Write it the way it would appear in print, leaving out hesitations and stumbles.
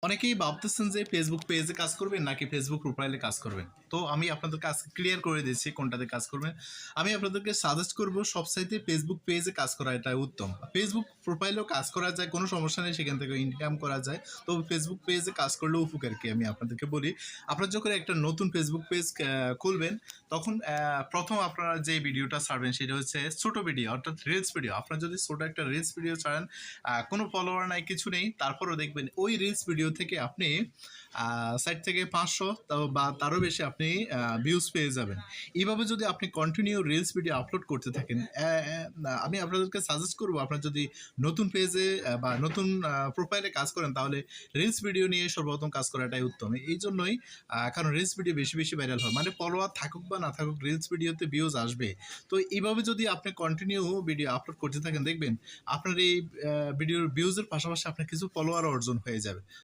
অনেকেই ভাবতেছেন যে ফেসবুক পেজে কাজ করবেন নাকি ফেসবুক প্রোফাইলে কাজ করবেন। তো আমি আপনাদেরকে আজকে ক্লিয়ার করে দিচ্ছি কোনটাতে কাজ করবেন। আমি আপনাদেরকে সাজেস্ট করব সবচাইতে ফেসবুক পেজে কাজ করা এটাই উত্তম। ফেসবুক প্রোফাইলেও কাজ করা যায়, কোনো সমস্যা নেই, সেখান থেকে ইনকাম করা যায়। তবে ফেসবুক পেজে কাজ করলেও উপকার কি আমি আপনাদেরকে বলি। আপনারা যখন একটা নতুন ফেসবুক পেজ খুলবেন তখন প্রথম আপনারা যে ভিডিওটা ছাড়বেন সেটা হচ্ছে ছোট ভিডিও, অর্থাৎ রিলস ভিডিও। আপনারা যদি ছোট একটা রিলস ভিডিও ছাড়েন, কোনো ফলোয়ার নাই, কিছু নেই, তারপরেও দেখবেন ওই রিলস ভিডিও থেকে আপনি 60 থেকে 500 বা তারও বেশি আপনি ভিউজ পেয়ে যাবেন। এইভাবে যদি আপনি কন্টিনিউ রিলস ভিডিও আপলোড করতে থাকেন, আমি আপনাদেরকে সাজেস্ট করবো আপনার যদি নতুন পেজে বা নতুন প্রোফাইলে কাজ করেন তাহলে রিলস ভিডিও নিয়ে সর্বপ্রথম কাজ করাটাই উত্তম। এই জন্যই কারণ রিলস ভিডিও বেশি বেশি ভাইরাল হয়, মানে ফলোয়ার থাকুক বা না থাকুক রিলস ভিডিওতে ভিউজ আসবে। তো এইভাবে যদি আপনি কন্টিনিউ ভিডিও আপলোড করতে থাকেন দেখবেন আপনার এই ভিডিওর ভিউজের পাশাপাশি আপনার কিছু ফলোয়ার অর্জন হয়ে যাবে।